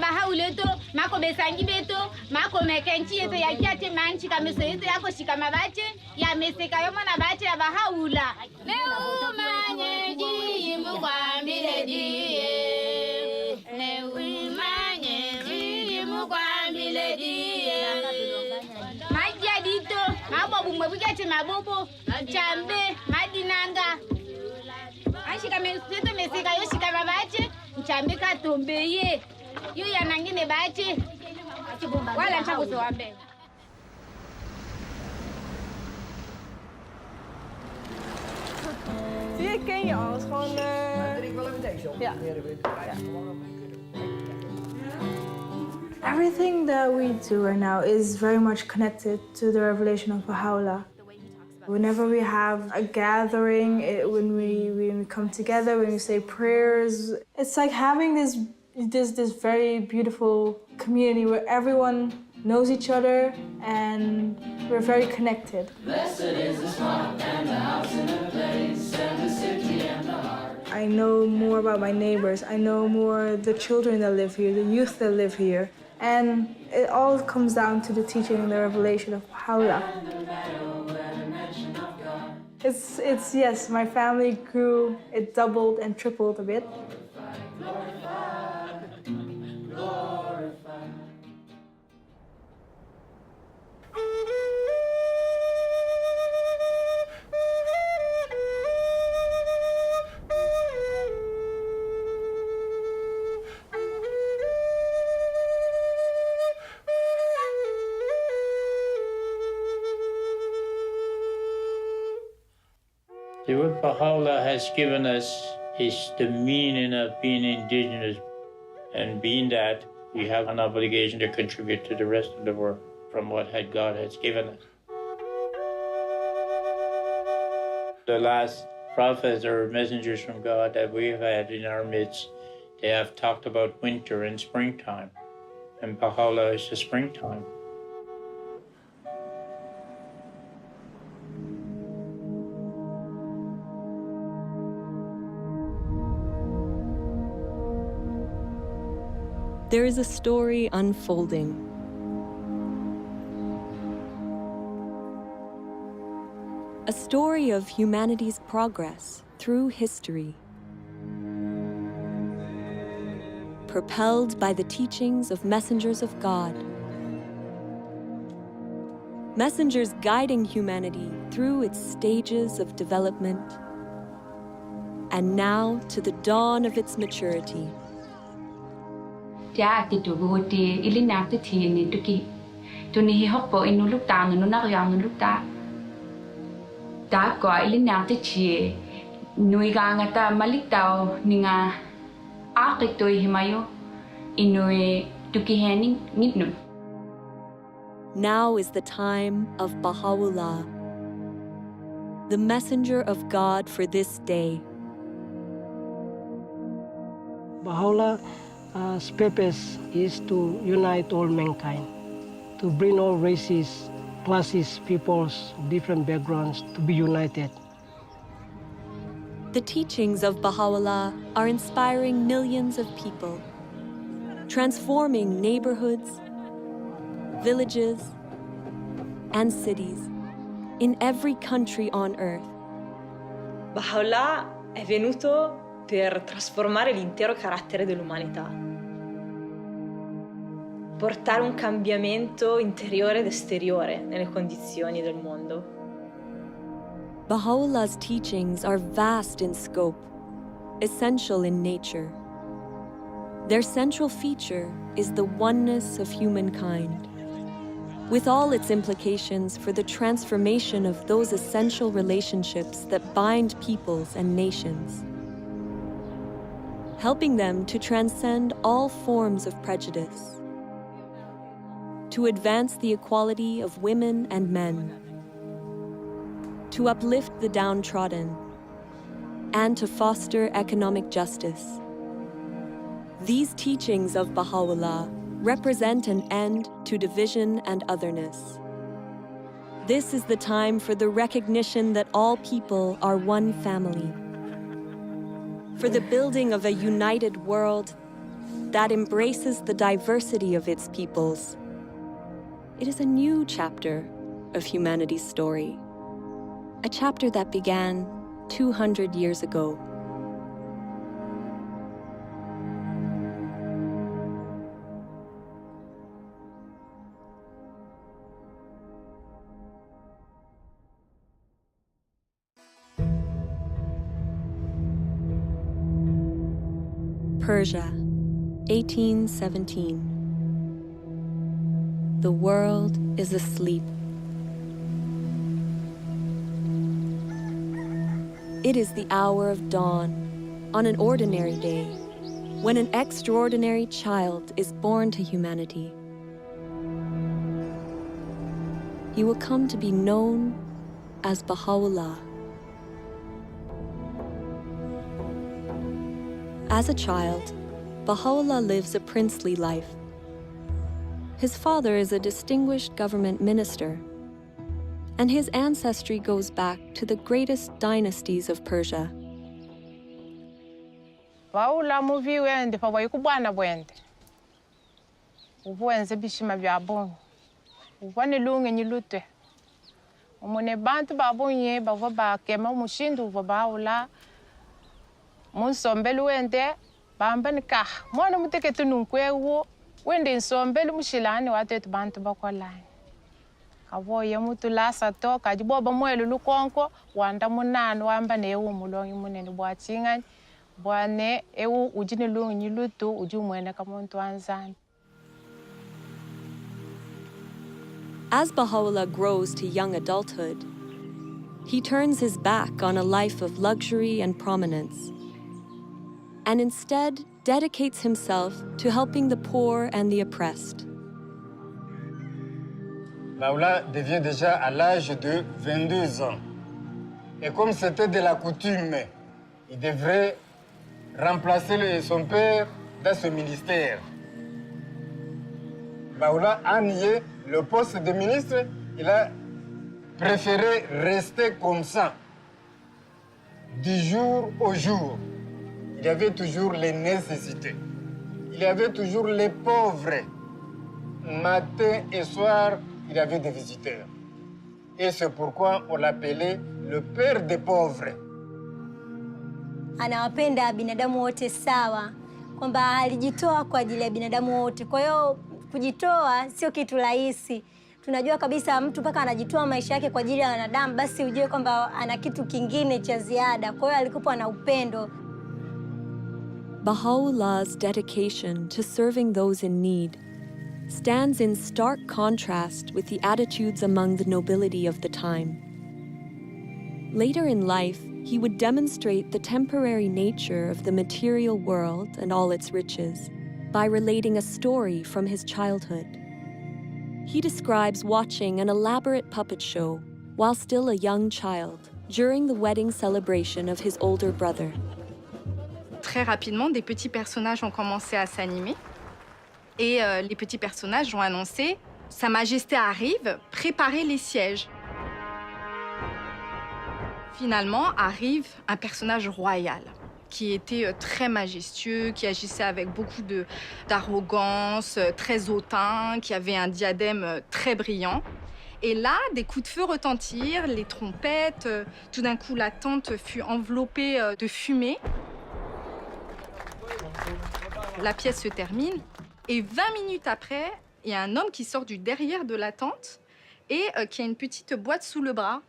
Baha'i leto mako besangi beto mako mekenchi yeto ya kiate manchi kameso yeto yako shikama bache ya meseka yomo na bache ya Baha'i la leo manye ji mukwambile die leo manye ji mukwambile die maji dito mabo bumwe bugate mabobo chambe madinanga ashika meseto meseka yo shikama bache chambe katombeye yu ya nangine bache wala chakuzo wambe Die ken je al, gewoon ja. Everything that we do right now is very much connected to the revelation of Baha'u'llah. Whenever we have a gathering, when we come together, when we say prayers, it's like having this very beautiful community where everyone knows each other and we're very connected. Blessed is the spot and the house and the place and the city and the heart. I know more about my neighbors. I know more the children that live here, the youth that live here. And it all comes down to the teaching and the revelation of Baha'u'llah. It's yes, my family grew, it doubled and tripled a bit. What Baha'u'llah has given us is the meaning of being indigenous, and being that, we have an obligation to contribute to the rest of the world from what God has given us. The last prophets or messengers from God that we've had in our midst, they have talked about winter and springtime, and Baha'u'llah is the springtime. There is a story unfolding. A story of humanity's progress through history, propelled by the teachings of messengers of God. Messengers guiding humanity through its stages of development, and now to the dawn of its maturity. Ti tu buti ili nak ti ni tuki tu ni hoppo inu lukta no na yang lukta ta ko ili nak ti nui ga ngata malik tao ninga akik to himayo inu tuki hening nitnu. Now is the time of Baha'u'llah, the messenger of God for this day. Baha'u'llah's purpose is to unite all mankind, to bring all races, classes, peoples, different backgrounds to be united. The teachings of Baha'u'llah are inspiring millions of people, transforming neighborhoods, villages, and cities in every country on earth. Baha'u'llah è venuto per trasformare l'intero carattere dell'umanità, portare un cambiamento interiore ed esteriore nelle condizioni del mondo. Baha'u'llah's teachings are vast in scope, essential in nature. Their central feature is the oneness of humankind, with all its implications for the transformation of those essential relationships that bind peoples and nations, helping them to transcend all forms of prejudice, to advance the equality of women and men, to uplift the downtrodden, and to foster economic justice. These teachings of Baha'u'llah represent an end to division and otherness. This is the time for the recognition that all people are one family, for the building of a united world that embraces the diversity of its peoples. It is a new chapter of humanity's story, a chapter that began 200 years ago. Persia, 1817. The world is asleep. It is the hour of dawn on an ordinary day when an extraordinary child is born to humanity. He will come to be known as Baha'u'llah. As a child, Baha'u'llah lives a princely life. His father is a distinguished government minister, and his ancestry goes back to the greatest dynasties of Persia. Baha'u'llah muvi wende pa wayikubwana bwende. Ubuenze bishima bya bongo. Ubone lunge nyilutwe. Umone bantu babonye bava bakema umushindu uva Baha'u'llah. Munsombelu wende bamba nika mwana muteketu nunkwewo wende nsombelu mushilani watetu bantu bakwalani kaboye mutu lasa to kajiboba mwelu lukonko wanda munanu wamba newu mulongi munene bwatsinga bwane ewu ujini lungi nyilutu ujumwene kamuntu anzani. As Baha'u'llah grows to young adulthood, he turns his back on a life of luxury and prominence, and instead dedicates himself to helping the poor and the oppressed. Baha'u'llah devient déjà à l'âge de 22 ans. Et comme c'était de la coutume, il devrait remplacer son père dans ce ministère. Baha'u'llah a nié le poste de ministre, il a préféré rester comme ça, du jour au jour. Il y avait toujours les nécessités. Il y avait toujours les pauvres. Matin et soir, il y avait des visiteurs. Et c'est pourquoi on l'appelait le père des pauvres. Anawapenda binadamu wote sawa, kwamba alijitoa kwa ajili ya binadamu wote. Kwa hiyo kujitoa sio kitu rahisi. Tunajua kabisa mtu mpaka anajitoa maisha yake kwa ajili ya wanadamu, basi ujue kwamba ana kitu kingine cha ziada. Kwa hiyo alikuwa na upendo. Baha'u'llah's dedication to serving those in need stands in stark contrast with the attitudes among the nobility of the time. Later in life, he would demonstrate the temporary nature of the material world and all its riches by relating a story from his childhood. He describes watching an elaborate puppet show while still a young child during the wedding celebration of his older brother. Très rapidement, des petits personnages ont commencé à s'animer. Et les petits personnages ont annoncé « Sa Majesté arrive, préparez les sièges ». Finalement, arrive un personnage royal qui était très majestueux, qui agissait avec beaucoup d'arrogance, très hautain, qui avait un diadème très brillant. Et là, des coups de feu retentirent, les trompettes. Tout d'un coup, la tente fut enveloppée de fumée. La pièce se termine et 20 minutes après, il y a un homme qui sort du derrière de la tente et qui a une petite boîte sous le bras.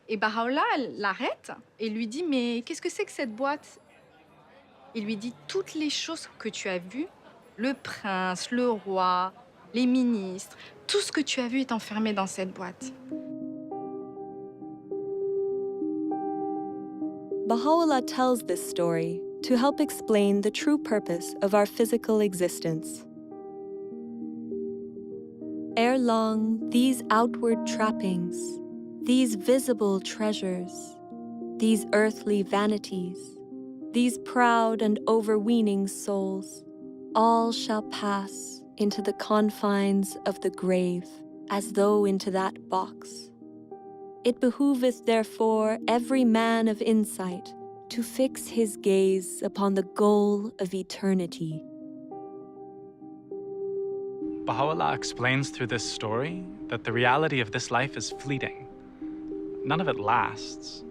Et Baha'u'llah l'arrête et lui dit « Mais qu'est-ce que c'est que cette boîte ?» Il lui dit « Toutes les choses que tu as vues, le prince, le roi, les ministres, tout ce que tu as vu est enfermé dans cette boîte. » Baha'u'llah tells this story to help explain the true purpose of our physical existence. Ere long, these outward trappings, these visible treasures, these earthly vanities, these proud and overweening souls, all shall pass into the confines of the grave, as though into that box. It behooveth therefore every man of insight to fix his gaze upon the goal of eternity, Baha'u'llah explains through this story that the reality of this life is fleeting. None of it lasts.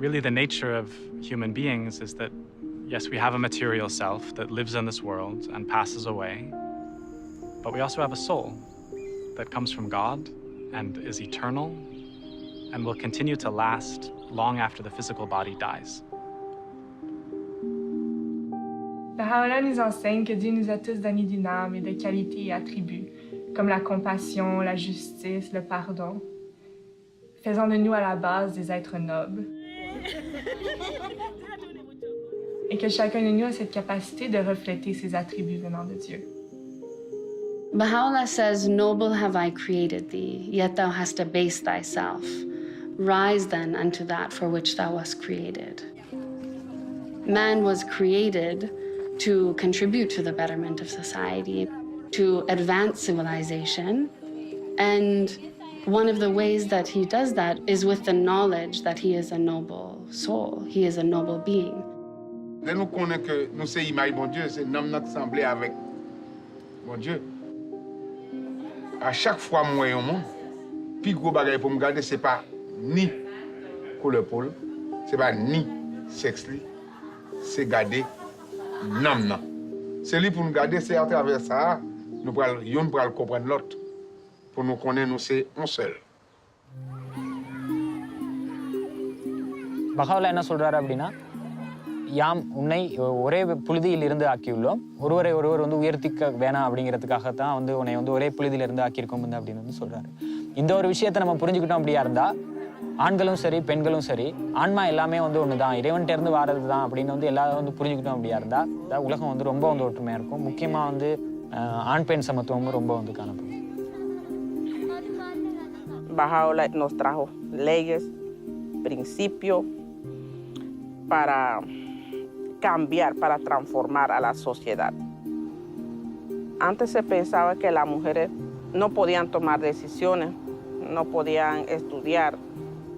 Really, the nature of human beings is that, yes, we have a material self that lives in this world and passes away, but we also have a soul that comes from God and is eternal and will continue to last long after the physical body dies. Bahá'u'lláh nous enseigne que Dieu nous a tous donné d'une âme et de qualités et attributs, comme la compassion, la justice, le pardon, faisant de nous à la base des êtres nobles. Et que chacun de nous a cette capacité de refléter ces attributs venant de Dieu. Baha'u'llah says, "Noble have I created thee, yet thou hast abased thyself. Rise then unto that for which thou wast created." Man was created to contribute to the betterment of society, to advance civilization, and one of the ways that he does that is with the knowledge that he is a noble soul, he is a noble being. Dès nous connaissons que nous sommes l'image de bon Dieu, c'est nous notre semblé avec bon Dieu. À chaque fois que je vois un monde, le plus gros bagage pour me garder, ce n'est pas ni couleur peau, ce n'est pas ni sexe, c'est garder l'âme. C'est lui pour nous garder, c'est à travers ça, nous pourrons comprendre l'autre. Pour nous connaître, nous c'est un seul. Baha'u'llah என்ன சொல்றாரு அப்படின்னா, யாம் உன்னை ஒரே புழுதியில் இருந்து ஆக்கியுள்ளோம், ஒருவரை ஒருவர் உயர்த்திக்க வேணாம் அப்படிங்கிறதுக்காகத்தான் உன்னை ஒரே புழுதியில இருந்து ஆக்கியிருக்கோம் அப்படின்னு சொல்றாரு. இந்த ஒரு விஷயத்தை நம்ம புரிஞ்சுக்கிட்டோம் அப்படியா இருந்தா, ஆண்களும் சரி பெண்களும் சரி, ஆன்மா எல்லாமே ஒண்ணுதான், இறைவன்கிட்ட இருந்து வாரது தான் அப்படின்னு எல்லாரும் புரிஞ்சுக்கிட்டோம் அப்படியா இருந்தா, உலகம் ரொம்ப ஒற்றுமையா இருக்கும். முக்கியமா ஆண் பெண் சமத்துவமும் ரொம்ப காணப்படும். Bahá'u'lláh nos trajo leyes, principios para cambiar, para transformar a la sociedad. Antes se pensaba que las mujeres no podían tomar decisiones, no podían estudiar,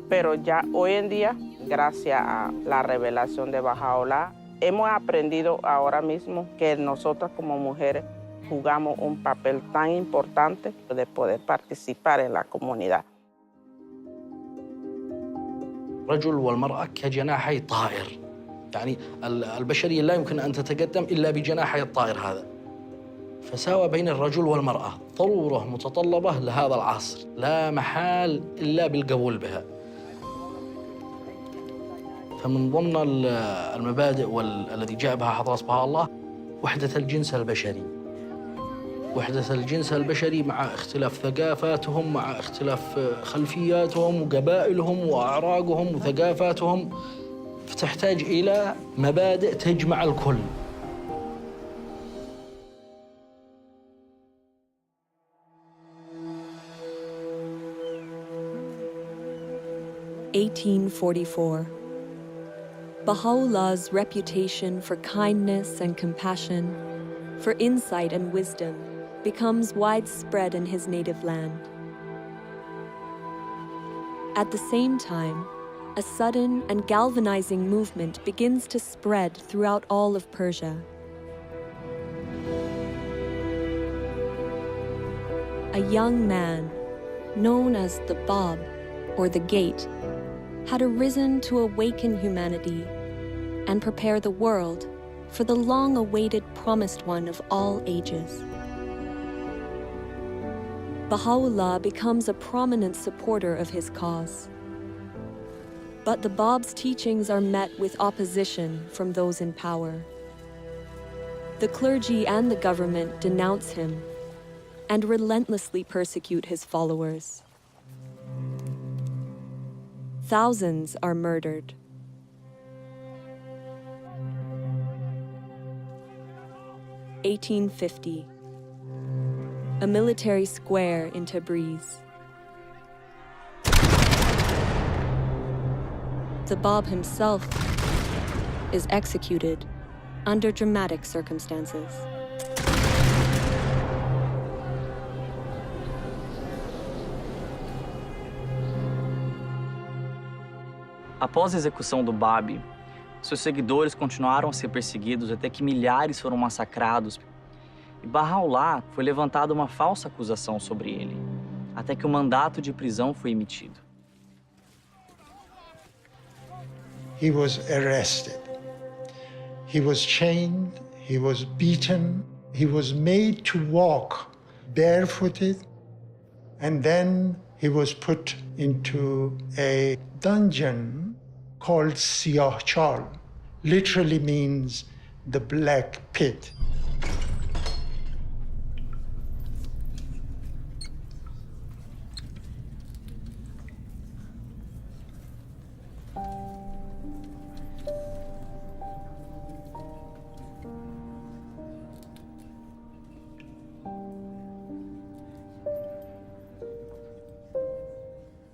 pero ya hoy en día, gracias a la revelación de Bahá'u'lláh, hemos aprendido ahora mismo que nosotras como mujeres jugamos un papel tan importante de poder participar en la comunidad. الرجل والمرأة كجناحي طائر، يعني البشرية لا يمكن أن تتقدم إلا بجناحي الطائر هذا. فساوى بين الرجل والمرأة ضرورة متطلبة لهذا العصر، لا محال إلا بالقبول بها. فمن ضمن المبادئ والذي جاء بها حضرة بها الله وحدة الجنس البشري. وحدة الجنس البشري مع اختلاف ثقافاتهم، مع اختلاف خلفياتهم وقبائلهم وأعراقهم وثقافاتهم، فتحتاج إلى مبادئ تجمع الكل. (1844). Baha'u'llah's reputation for kindness and compassion, for insight and wisdom, becomes widespread in his native land. At the same time, a sudden and galvanizing movement begins to spread throughout all of Persia. A young man, known as the Bab, or the Gate, had arisen to awaken humanity and prepare the world for the long-awaited promised one of all ages. Baha'u'llah becomes a prominent supporter of his cause. But the Bab's teachings are met with opposition from those in power. The clergy and the government denounce him and relentlessly persecute his followers. Thousands are murdered. (1850). A military square in Tabriz. The Bab himself is executed under dramatic circumstances. Após a execução do Bab, seus seguidores continuaram a ser perseguidos até que milhares foram massacrados. E Baha欧拉foi levantada uma falsa acusação sobre ele, até que o mandato de prisão foi emitido. He was arrested. He was chained, he was beaten, he was made to walk barefooted, and then he was put into a dungeon called Siyah-Chal, literally means the black pit.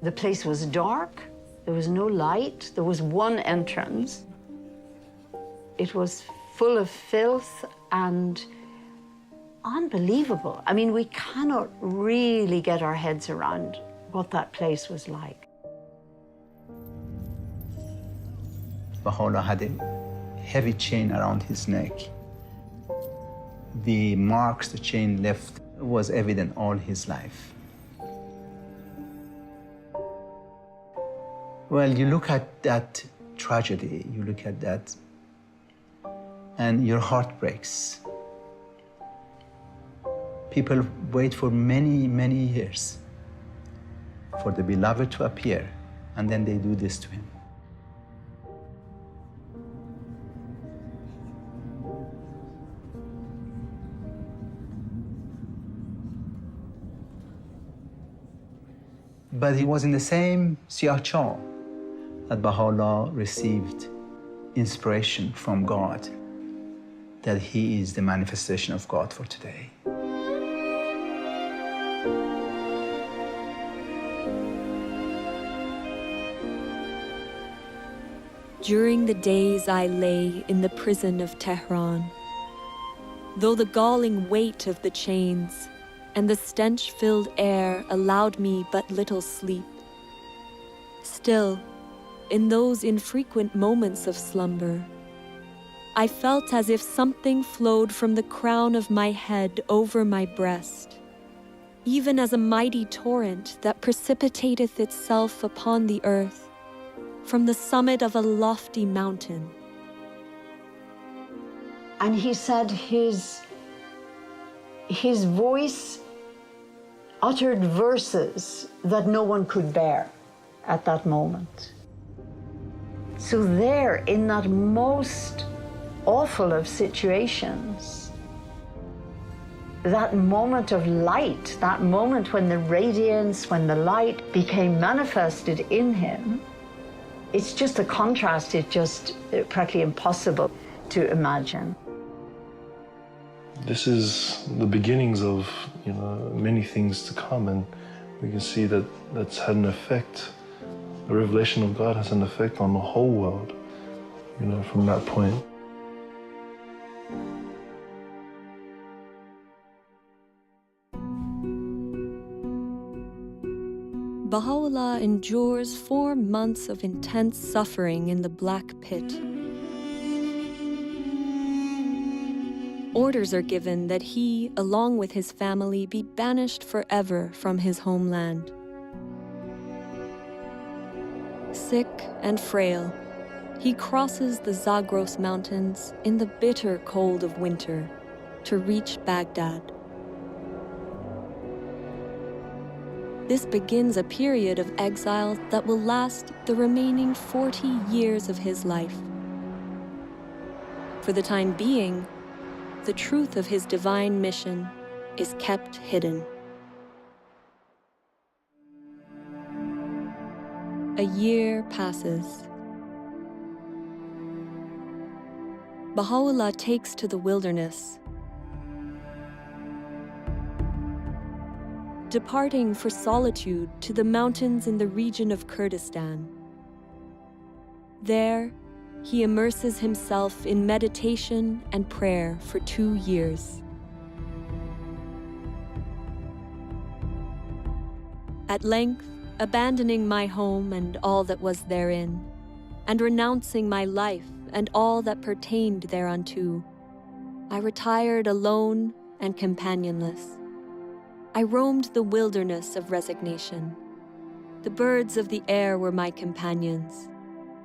The place was dark, there was no light, there was one entrance. It was full of filth and unbelievable. I mean, we cannot really get our heads around what that place was like. Baha'u'llah had a heavy chain around his neck. The marks the chain left was evident all his life. Well, you look at that tragedy, you look at that, and your heart breaks. People wait for many, many years for the beloved to appear, and then they do this to him. But he was in the same Siyah-Chal that Baha'u'llah received inspiration from God, that he is the manifestation of God for today. During the days I lay in the prison of Tehran, though the galling weight of the chains and the stench-filled air allowed me but little sleep, still, in those infrequent moments of slumber, I felt as if something flowed from the crown of my head over my breast, even as a mighty torrent that precipitateth itself upon the earth from the summit of a lofty mountain. And he said his voice uttered verses that no one could bear at that moment. So there, in that most awful of situations, that moment of light, that moment when the radiance, when the light became manifested in him, it's just a contrast, it's just practically impossible to imagine. This is the beginnings of, many things to come, and we can see that that's had an effect. The revelation of God has an effect on the whole world, from that point. Baha'u'llah endures 4 months of intense suffering in the Black Pit. Orders are given that he, along with his family, be banished forever from his homeland. Sick and frail, he crosses the Zagros Mountains in the bitter cold of winter to reach Baghdad. This begins a period of exile that will last the remaining 40 years of his life. For the time being, the truth of his divine mission is kept hidden. A year passes. Baha'u'llah takes to the wilderness, departing for solitude to the mountains in the region of Kurdistan. There, he immerses himself in meditation and prayer for 2 years. At length, abandoning my home and all that was therein, and renouncing my life and all that pertained thereunto, I retired alone and companionless. I roamed the wilderness of resignation. The birds of the air were my companions,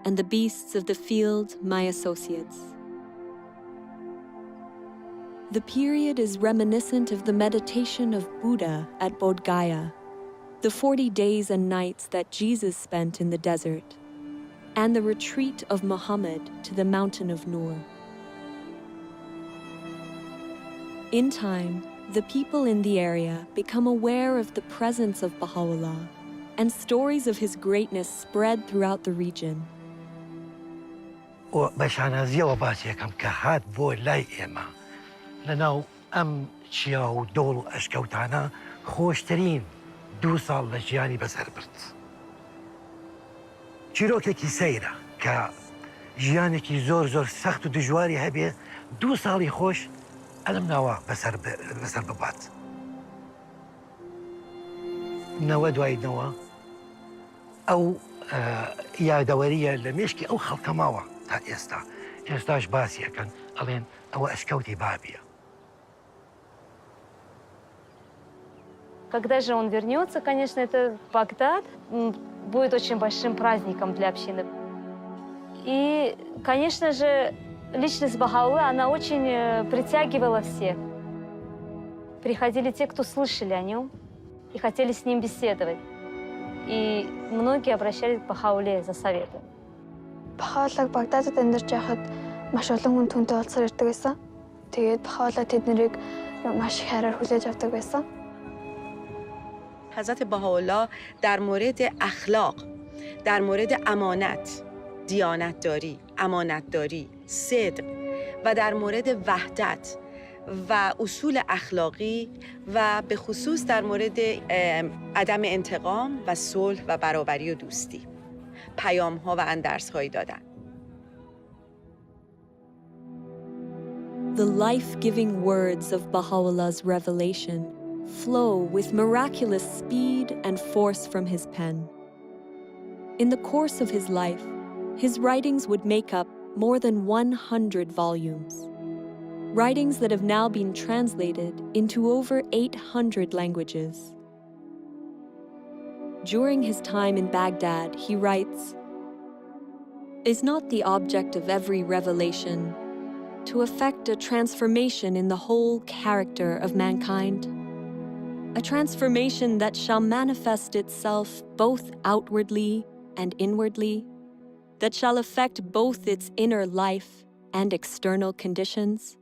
and the beasts of the field my associates. The period is reminiscent of the meditation of Buddha at Bodh Gaya, the 40 days and nights that Jesus spent in the desert, and the retreat of Muhammad to the mountain of Nur. In time, the people in the area become aware of the presence of Baha'u'llah, and stories of his greatness spread throughout the region. وبشانازية وباسية كم كهات بو لاي إما لأنه أم شياو دول أشكوتانا خوشترين دو صال لجياني بسر برت چیروکێکی سەیرە کە ژیانێکی زۆر زۆر سەخت و دژواری هەبێ دوو ساڵی خۆش ئەلم ناوە بەسەر ببات. نەوە دوای نەوە ئەو یادەوەریە لە مێشکی ئەو خەڵکە ماوە تا ئێستا. ئێستاش باسی ئەکەن ئەڵێن ئەوە ئەشکەوتی بابیە. Когда же он вернется, конечно, это Багдад будет очень большим праздником для общины. И, конечно же, личность Бахаулы, она очень притягивала всех. Приходили те, кто слышали о нем и хотели с ним беседовать. И многие обращались к Бахауле за советом. Бахаулаг Багдадад амьдарч байхад маш олон хүн түүнтэй уулзсаар ирдэг байсан. Тэгээд Бахаула тэднийг маш их хайраар хүлээж авдаг байсан. حضرت بهاءالله در مورد اخلاق، در مورد امانت، دیانتداری، امانتداری، صدق و در مورد وحدت و اصول اخلاقی و به خصوص در مورد عدم انتقام و صلح و برابری و دوستی پیام‌ها و اندرس‌هایی دادن. The life-giving words of Baha'u'llah's revelation flow with miraculous speed and force from his pen. In the course of his life, his writings would make up more than 100 volumes. Writings that have now been translated into over 800 languages. During his time in Baghdad, he writes, "Is not the object of every revelation to effect a transformation in the whole character of mankind? A transformation that shall manifest itself both outwardly and inwardly, that shall affect both its inner life and external conditions?"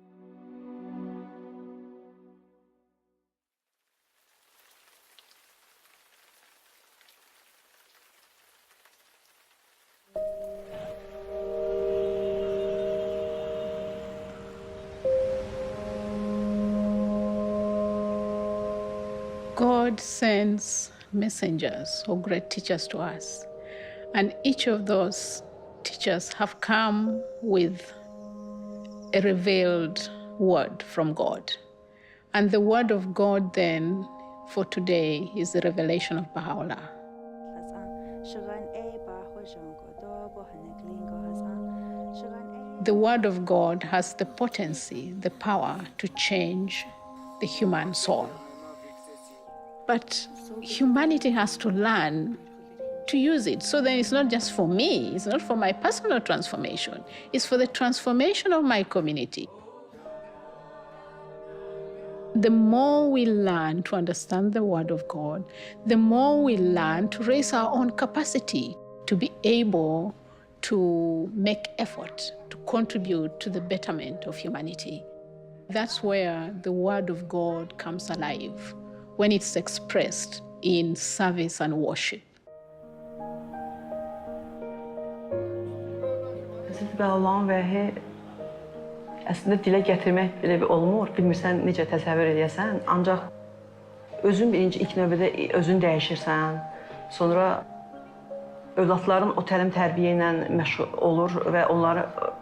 God sends messengers or great teachers to us, and each of those teachers have come with a revealed word from God. And the word of God then for today is the revelation of Baha'u'llah. The word of God has the potency, the power to change the human soul. But humanity has to learn to use it. So then it's not just for me, it's not for my personal transformation, it's for the transformation of my community. The more we learn to understand the Word of God, the more we learn to raise our own capacity to be able to make effort to contribute to the betterment of humanity. That's where the Word of God comes alive, when it's expressed in service and worship. Hazreti Allah'ın vəhi əslində dilə gətirmək belə bir olmur. Bilmirsən necə təsəvvür edəsən. Ancaq özün birinci ilk növbədə özün dəyişirsən. Sonra övladların o təlim tərbiyə ilə məşğul olur və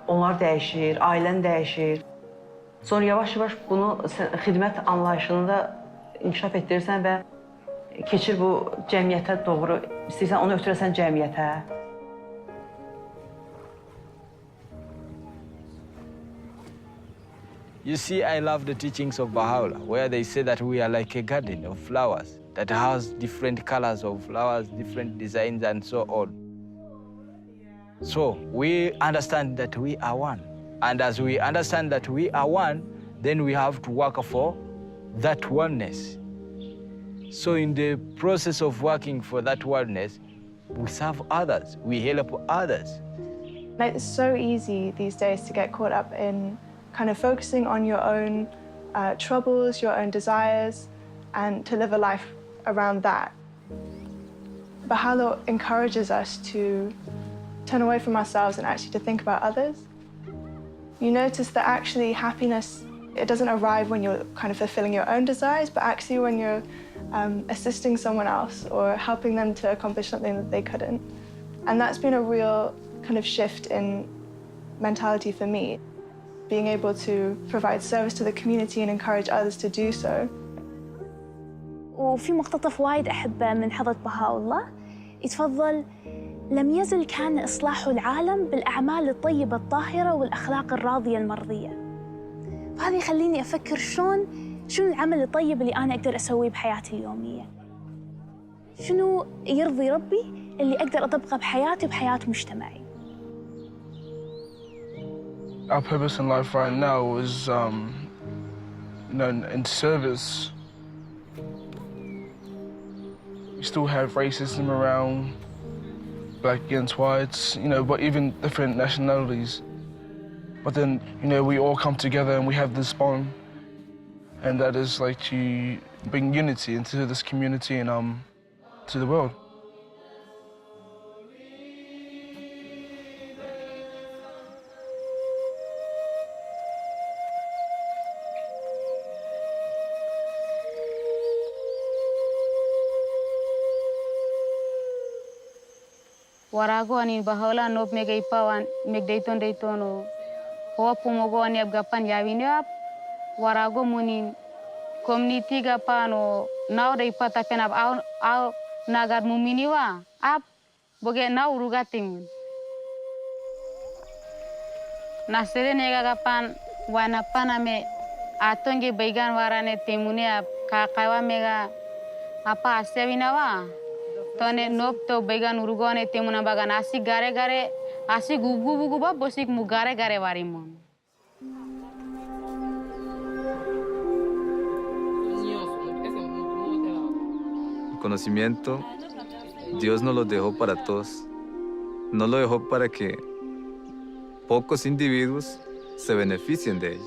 onlar dəyişir, ailən dəyişir. Sonra yavaş-yavaş bunu xidmət anlayışını da inkişaf etdirirsən və keçir bu cəmiyyətə doğru. İstəyirsən onu ötürəsən cəmiyyətə. You see, I love the teachings of Baha'u'llah, where they say that we are like a garden of flowers that has different colors of flowers, different designs, and so on. So we understand that we are one. And as we understand that we are one, then we have to work for that oneness. So in the process of working for that oneness, we serve others, we help others. It's so easy these days to get caught up in kind of focusing on your own troubles, your own desires, and to live a life around that. Baha'u'llah encourages us to turn away from ourselves and actually to think about others. You notice that actually happiness, it doesn't arrive when you're kind of fulfilling your own desires, but actually when you're assisting someone else or helping them to accomplish something that they couldn't. And that's been a real kind of shift in mentality for me, being able to provide service to the community and encourage others to do so. وفي مقتطف وايد أحبه من حضرة بهاء الله يتفضل: لم يزل كان إصلاح العالم بالأعمال الطيبة الطاهرة والأخلاق الراضية المرضية. فهذا يخليني أفكر شنو العمل الطيب اللي أنا أقدر أسويه بحياتي اليومية. شنو يرضي ربي اللي أقدر أطبقه بحياتي وبحياة مجتمعي. Our purpose in life right now is, in service. We still have racism around, black against whites, but even different nationalities. But then, we all come together and we have this bond, and that is like to bring unity into this community and to the world. Warago ani bahola nop mega ipawan meg daytono hopu mogo ani abgapan yawinap warago munin community gapano now day pata penap au nagar muminiwa ap boge now rugatim nasere nega gapan wana paname atonge baigan warane temune ap kakawa mega apa asewinawa tone nop to began urugone temuna bagan asi gare asi gugu ba bosik mu gare warimon. El conocimiento Dios no lo dejó para todos. No lo dejó para que pocos individuos se beneficien de él.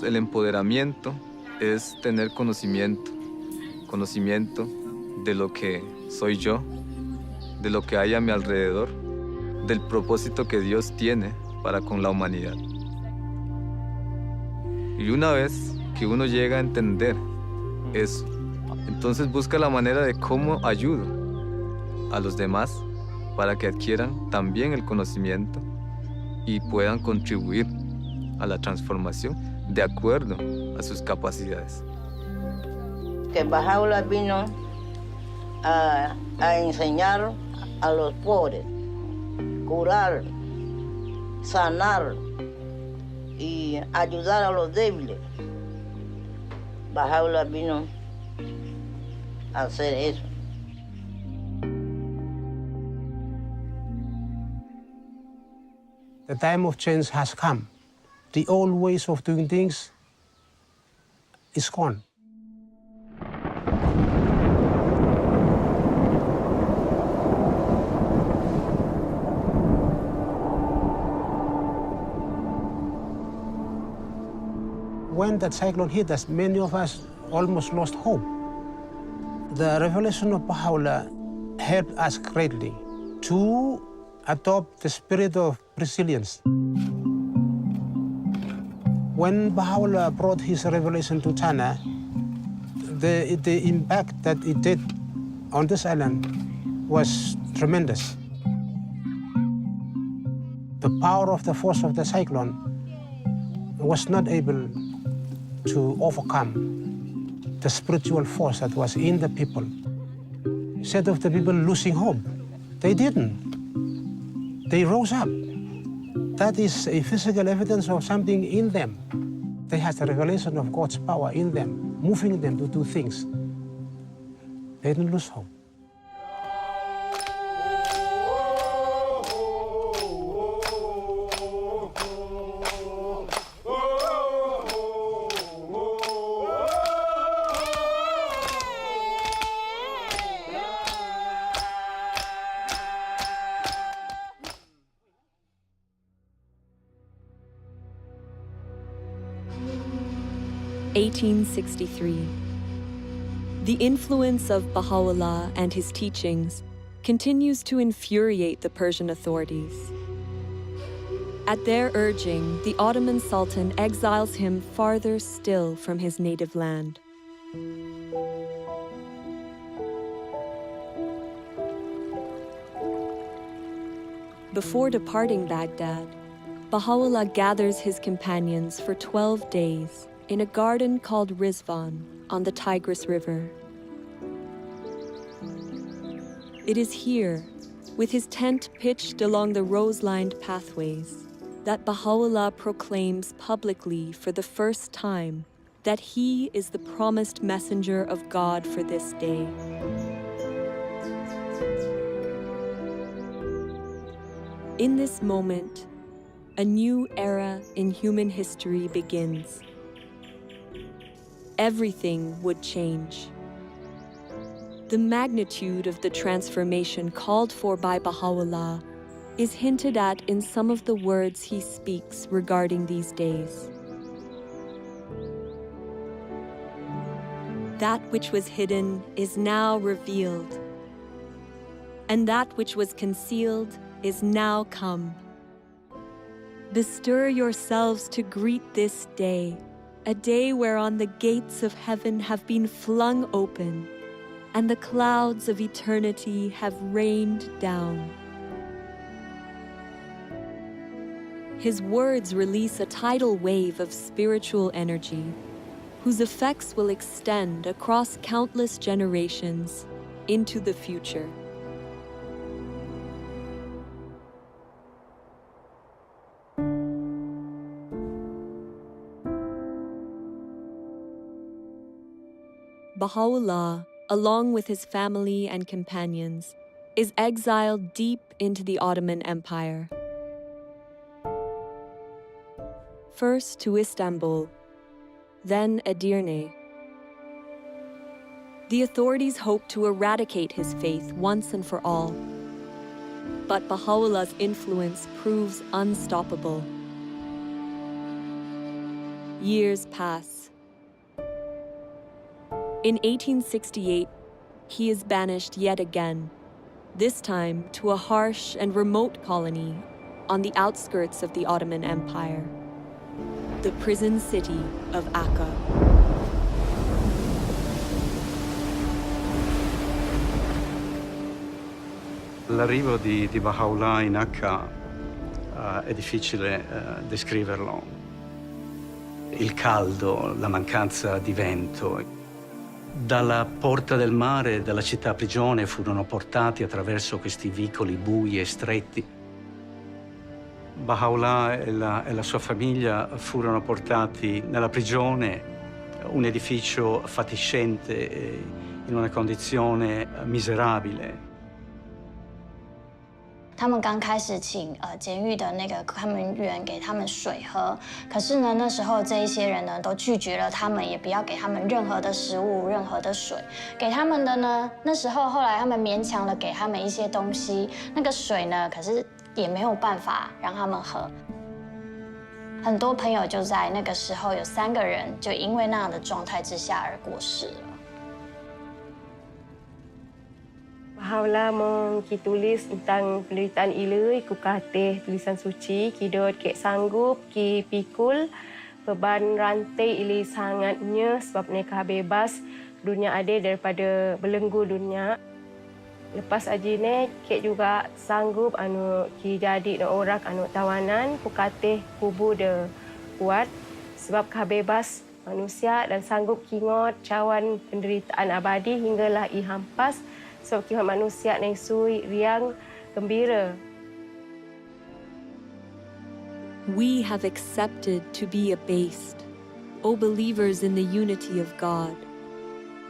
El empoderamiento es tener conocimiento de lo que soy yo, de lo que hay a mi alrededor, del propósito que Dios tiene para con la humanidad. Y una vez que uno llega a entender eso, entonces busca la manera de cómo ayudo a los demás para que adquieran también el conocimiento y puedan contribuir a la transformación de acuerdo a sus capacidades. Que Baha'u'llah vino a enseñar a los pobres, curar, sanar y ayudar a los débiles. Baha'u'llah vino a hacer eso. The time of change has come. The old ways of doing things is gone. When that cyclone hit us, many of us almost lost hope. The revelation of Baha'u'llah helped us greatly to adopt the spirit of resilience. When Baha'u'llah brought his revelation to China, the impact that it did on this island was tremendous. The power of the force of the cyclone was not able to overcome the spiritual force that was in the people. Instead of the people losing hope, they didn't. They rose up. that is a physical evidence of something in them. They have the revelation of God's power in them, moving them to do things. They don't lose hope. (1863). The influence of Baha'u'llah and his teachings continues to infuriate the Persian authorities. At their urging, the Ottoman Sultan exiles him farther still from his native land. Before departing Baghdad, Baha'u'llah gathers his companions for 12 days in a garden called Rizvan on the Tigris River. It is here, with his tent pitched along the rose-lined pathways, that Baha'u'llah proclaims publicly for the first time that he is the promised messenger of God for this day. In this moment, a new era in human history begins. Everything would change. The magnitude of the transformation called for by Baha'u'llah is hinted at in some of the words he speaks regarding these days. That which was hidden is now revealed, and that which was concealed is now come. Bestir yourselves to greet this day, a day whereon the gates of heaven have been flung open, and the clouds of eternity have rained down. His words release a tidal wave of spiritual energy, whose effects will extend across countless generations into the future. Baha'u'llah, along with his family and companions, is exiled deep into the Ottoman Empire. First to Istanbul, then Edirne. The authorities hope to eradicate his faith once and for all. But Baha'u'llah's influence proves unstoppable. Years pass. In 1868, he is banished yet again, this time to a harsh and remote colony on the outskirts of the Ottoman Empire, the prison city of Akka. L'arrivo di Baha'u'llah in Akka è difficile descriverlo. Il caldo, la mancanza di vento. Dalla porta del mare, dalla città prigione, furono portati attraverso questi vicoli bui e stretti. Baha'u'llah e la sua famiglia furono portati nella prigione, un edificio fatiscente, in una condizione miserabile. 他们刚开始请监狱的那个看门员给他们水喝，可是呢，那时候这一些人呢都拒绝了他们，也不要给他们任何的食物、任何的水。给他们的呢，那时候后来他们勉强的给他们一些东西，那个水呢，可是也没有办法让他们喝。很多朋友就在那个时候有3个人就因为那样的状态之下而过世了。 Baha'u'llah kita tulis tentang penderitaan ilui, ku katih tulisan suci, kidot kek sanggup, ki pikul, beban rantai ilui sangatnya sebab mereka bebas, dunia adil daripada belenggu dunia. Lepas ajine, kek juga sanggup ki jadi orang tawanan, ku katih kubur de kuat sebab bebas manusia dan sanggup kingot cawan penderitaan abadi hinggalah hampas. Sebab kita manusia yang sui, riang, gembira. we have accepted to be abased, O believers in the unity of God,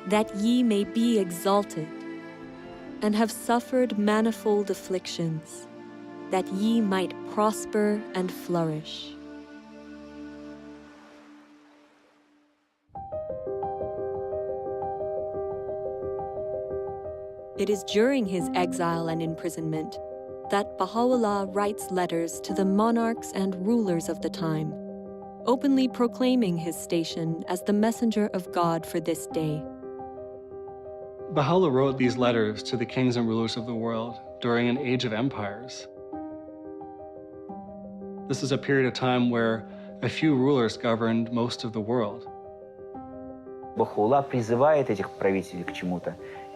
that ye may be exalted, and have suffered manifold afflictions, that ye might prosper and flourish. It is during his exile and imprisonment that Baha'u'llah writes letters to the monarchs and rulers of the time, openly proclaiming his station as the messenger of God for this day. Baha'u'llah wrote these letters to the kings and rulers of the world during an age of empires. This is a period of time where a few rulers governed most of the world. Бахаулла призывает этих правителей к чему-то.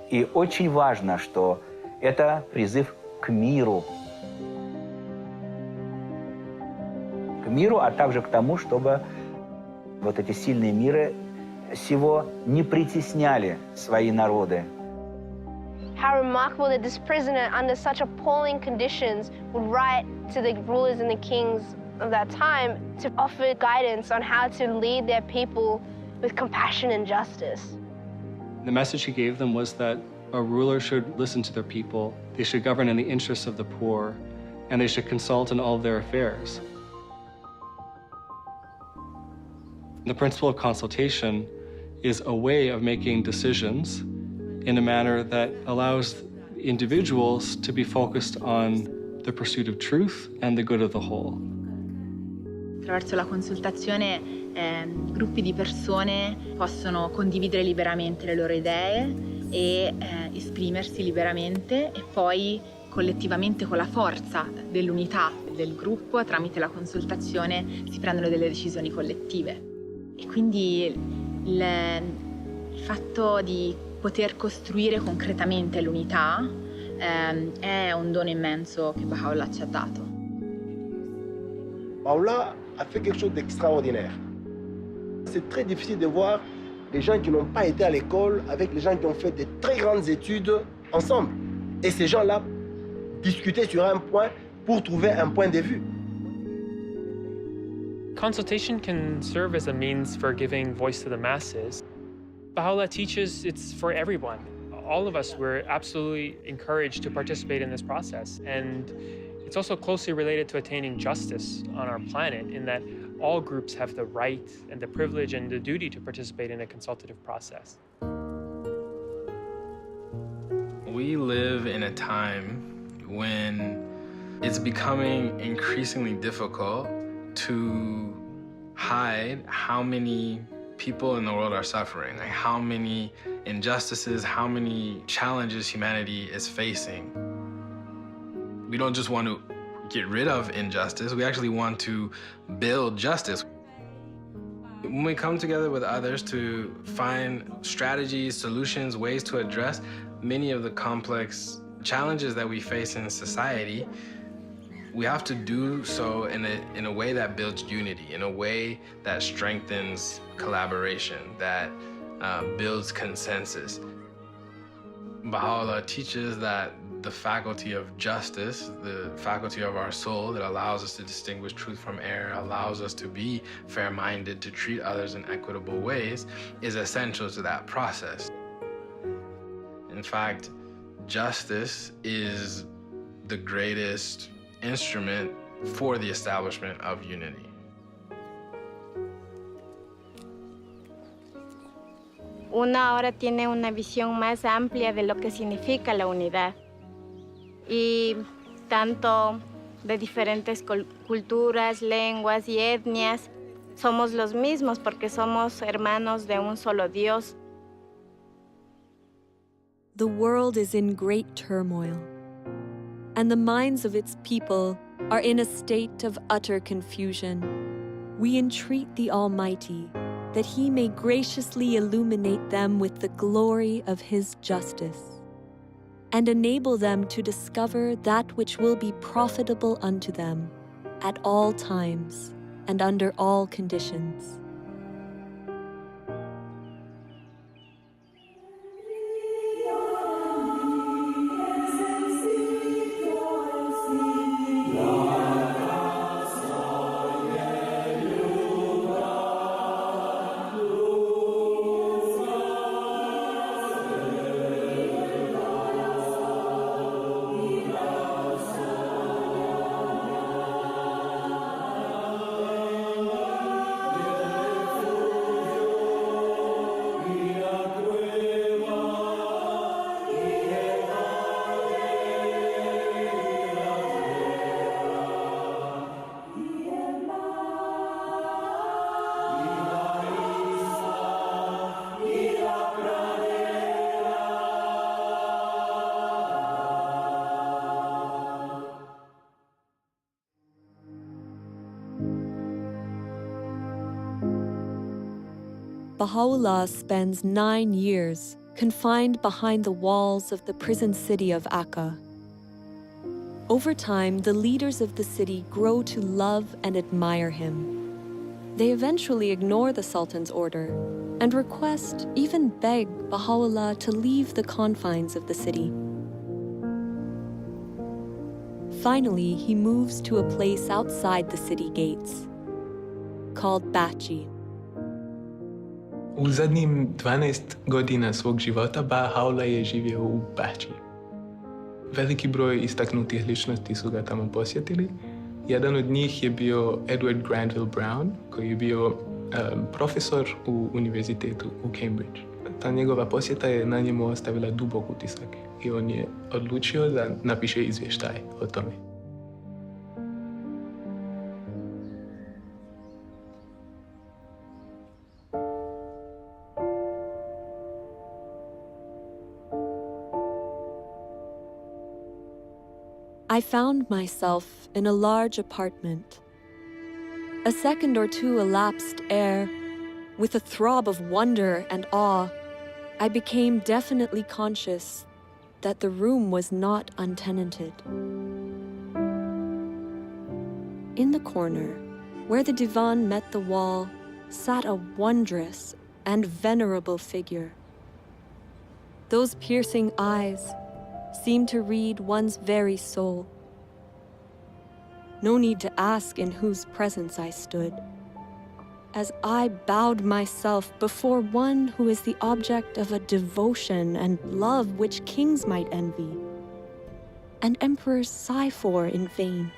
И очень важно, что это призыв к миру. К миру, а также к тому, чтобы вот эти сильные миры сего не притесняли свои народы. How remarkable that this prisoner, under such appalling conditions, would write to the rulers and the kings of that time to offer guidance on how to lead their people with compassion and justice. The message he gave them was that a ruler should listen to their people, they should govern in the interests of the poor, and they should consult in all of their affairs. The principle of consultation is a way of making decisions in a manner that allows individuals to be focused on the pursuit of truth and the good of the whole. Attraverso la consultazione gruppi di persone possono condividere liberamente le loro idee e esprimersi liberamente e poi collettivamente con la forza dell'unità del gruppo tramite la consultazione si prendono delle decisioni collettive. E quindi il fatto di poter costruire concretamente l'unità è un dono immenso che Baha'u'llah ci ha dato. Baha'u'llah a fait quelque chose d'extraordinaire. C'est très difficile de voir les gens qui n'ont pas été à l'école avec les gens qui ont fait de très grandes études ensemble. Et ces gens-là discuter sur un point pour trouver un point de vue. Consultation can serve as a means for giving voice to the masses. Baha'u'llah teaches it's for everyone. All of us, we're absolutely encouraged to participate in this process. And it's also closely related to attaining justice on our planet in that all groups have the right and the privilege and the duty to participate in a consultative process. We live in a time when it's becoming increasingly difficult to hide how many people in the world are suffering, like how many injustices, how many challenges humanity is facing. We don't just want to get rid of injustice, we actually want to build justice. When we come together with others to find strategies, solutions, ways to address many of the complex challenges that we face in society, we have to do so in a way that builds unity, in a way that strengthens collaboration, that builds consensus. Baha'u'llah teaches that the faculty of justice, the faculty of our soul that allows us to distinguish truth from error, allows us to be fair-minded, to treat others in equitable ways, is essential to that process. In fact, justice is the greatest instrument for the establishment of unity. Una ahora tiene una visión más amplia de lo que significa la unidad. Y tanto de diferentes culturas, lenguas y etnias, somos los mismos porque somos hermanos de un solo Dios. The world is in great turmoil, and the minds of its people are in a state of utter confusion. We entreat the Almighty that He may graciously illuminate them with the glory of His justice, and enable them to discover that which will be profitable unto them at all times and under all conditions. Baha'u'llah spends 9 years confined behind the walls of the prison city of Akka. Over time, the leaders of the city grow to love and admire him. They eventually ignore the Sultan's order and request, even beg, Baha'u'llah to leave the confines of the city. Finally, he moves to a place outside the city gates, called Bachi. U zadnjim 12 godina svog života Baha'u'llah je živio u Bači. Veliki broj istaknutih ličnosti su ga tamo posjetili. Jedan od njih je bio Edward Granville Brown, koji je bio profesor u univerzitetu u Cambridge. Ta njegova posjeta je na njemu ostavila dubok utisak i on je odlučio da napiše izvještaj o tome. I found myself in a large apartment. A second or two elapsed ere, with a throb of wonder and awe, I became definitely conscious that the room was not untenanted. In the corner, where the divan met the wall, sat a wondrous and venerable figure. Those piercing eyes seemed to read one's very soul. No need to ask in whose presence I stood, as I bowed myself before one who is the object of a devotion and love which kings might envy, and emperors sigh for in vain.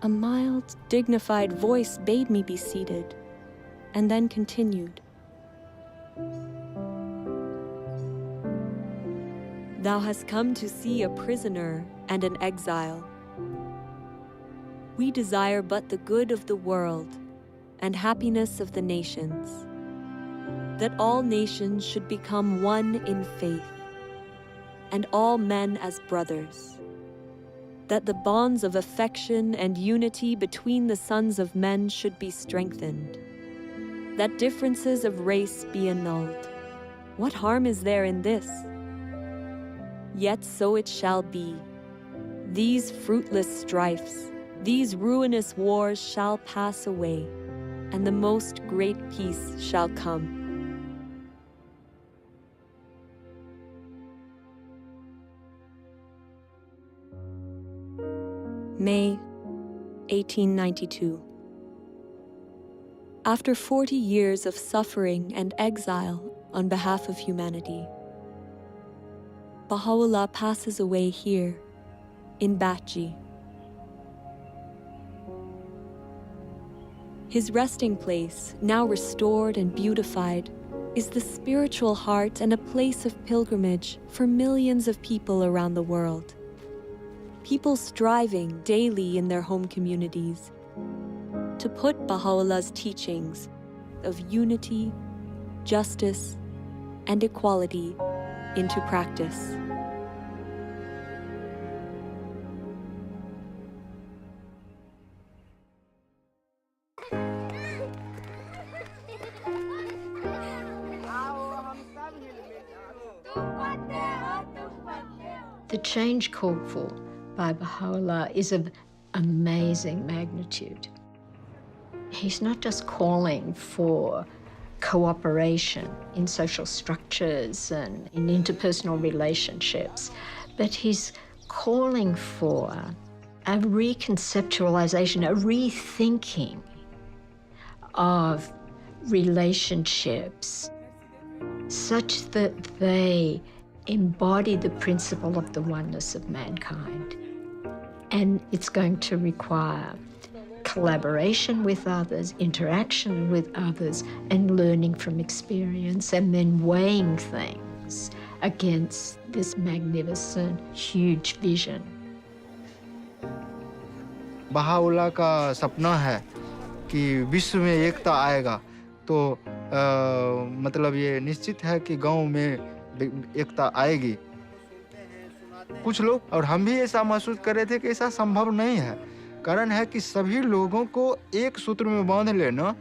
A mild, dignified voice bade me be seated, and then continued. Thou hast come to see a prisoner and an exile. We desire but the good of the world and happiness of the nations, that all nations should become one in faith, and all men as brothers, that the bonds of affection and unity between the sons of men should be strengthened, that differences of race be annulled. What harm is there in this? Yet so it shall be. These fruitless strifes, these ruinous wars shall pass away, and the most great peace shall come. May 1892. After 40 years of suffering and exile on behalf of humanity, Baha'u'llah passes away here, in Bachi. His resting place, now restored and beautified, is the spiritual heart and a place of pilgrimage for millions of people around the world. People striving daily in their home communities to put Baha'u'llah's teachings of unity, justice, and equality into practice. The change called for by Baha'u'llah is of amazing magnitude. He's not just calling for cooperation in social structures and in interpersonal relationships, but he's calling for a reconceptualization, a rethinking of relationships such that they embody the principle of the oneness of mankind. And it's going to require collaboration with others, interaction with others, and learning from experience, and then weighing things against this magnificent, huge vision. Baha'u'llah का सपना है कि विश्व में एकता आएगा, तो मतलब ये निश्चित है कि गांव में एकता आएगी. कुछ लोग और हम भी ऐसा महसूस कर रहे थे कि ऐसा संभव नहीं है. कारण है कि सभी लोगों को एक सूत्र में बांध लेना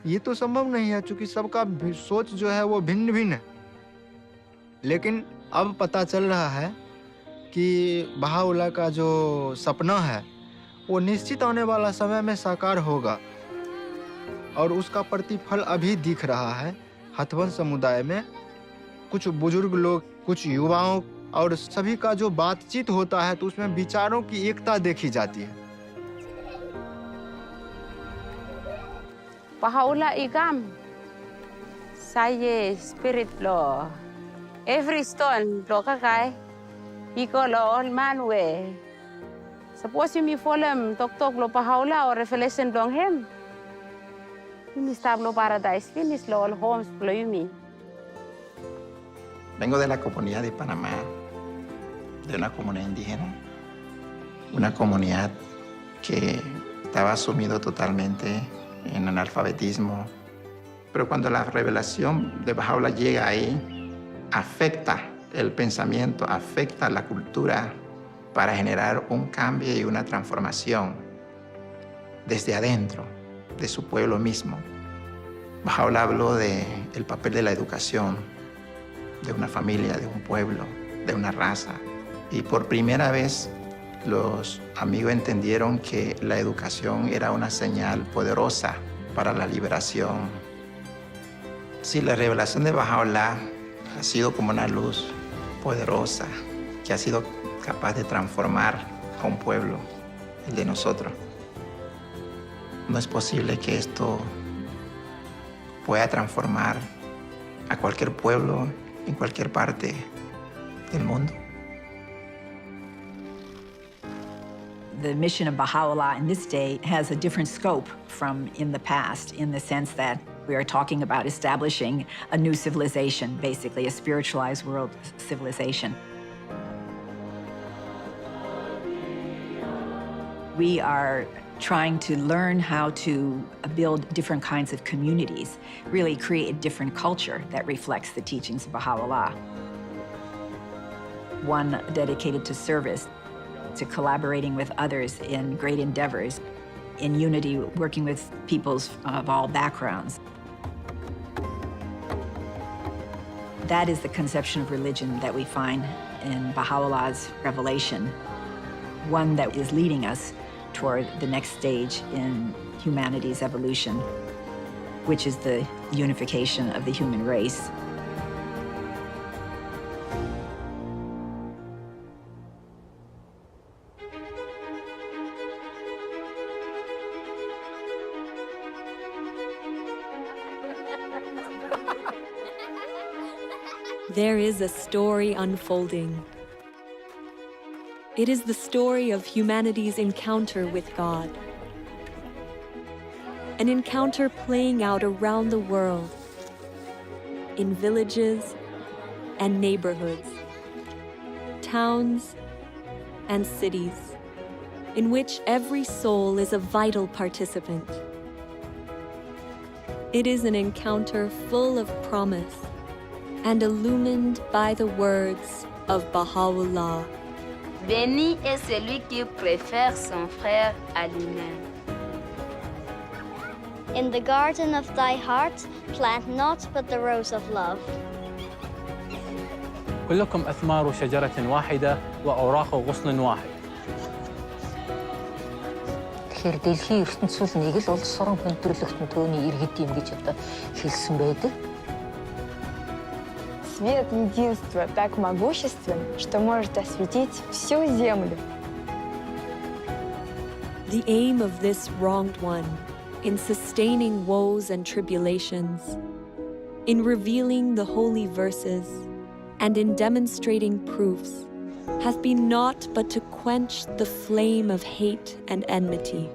ये तो संभव नहीं है, क्योंकि सबका सोच जो है वो भिन्न भिन्न है। लेकिन अब पता चल रहा है कि बहाओला का जो सपना है वो निश्चित आने वाला समय में साकार होगा, और उसका प्रतिफल अभी दिख रहा है हथवंश समुदाय में। कुछ बुजुर्ग लोग, कुछ युवाओं और सभी का जो बातचीत होता है तो उसमें विचारों की एकता देखी जाती है। Bahaula igam, saya spirit lo, every stone lo kakai, iko lo all man we. Suppose you me follow tok lo Bahaula or revelation long him. You me stab lo paradise finish lo all homes lo you me. Vengo de la comunidad de Panamá, de una comunidad indígena, una comunidad que estaba sumido totalmente en analfabetismo. Pero cuando la revelación de Bahá'u'lláh llega ahí, afecta el pensamiento, afecta la cultura para generar un cambio y una transformación desde adentro, de su pueblo mismo. Bahá'u'lláh habló del papel de la educación, de una familia, de un pueblo, de una raza. Y por primera vez los amigos entendieron que la educación era una señal poderosa para la liberación. Sí, la revelación de Bahá'u'lláh ha sido como una luz poderosa que ha sido capaz de transformar a un pueblo, el de nosotros. No es posible que esto pueda transformar a cualquier pueblo en cualquier parte del mundo. The mission of Baha'u'lláh in this day has a different scope from in the past, in the sense that we are talking about establishing a new civilization, basically a spiritualized world civilization. We are trying to learn how to build different kinds of communities, really create a different culture that reflects the teachings of Baha'u'lláh. One dedicated to service, to collaborating with others in great endeavors, in unity, working with peoples of all backgrounds. That is the conception of religion that we find in Baha'u'llah's revelation, one that is leading us toward the next stage in humanity's evolution, which is the unification of the human race. There is a story unfolding. It is the story of humanity's encounter with God. An encounter playing out around the world, in villages and neighborhoods, towns and cities, in which every soul is a vital participant. It is an encounter full of promise and illumined by the words of Baha'u'lláh. Béni est celui qui préfère son frère à lui-même. In the garden of thy heart, plant not but the rose of love. كلكم أثمار شجرة واحدة وأوراق غصن واحد. Тэгэхээр дэлхийн ертөнцийн нэг л улс орон хүндрэлтэн төөний иргэд юм гэж одоо хэлсэн байдаг. Свет единства так могуществен, что может осветить всю землю. The aim of this wronged one, in sustaining woes and tribulations, in revealing the holy verses, and in demonstrating proofs, hath been naught but to quench the flame of hate and enmity,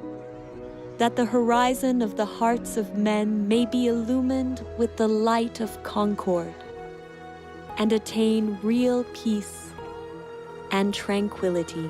that the horizon of the hearts of men may be illumined with the light of concord, and attain real peace and tranquility.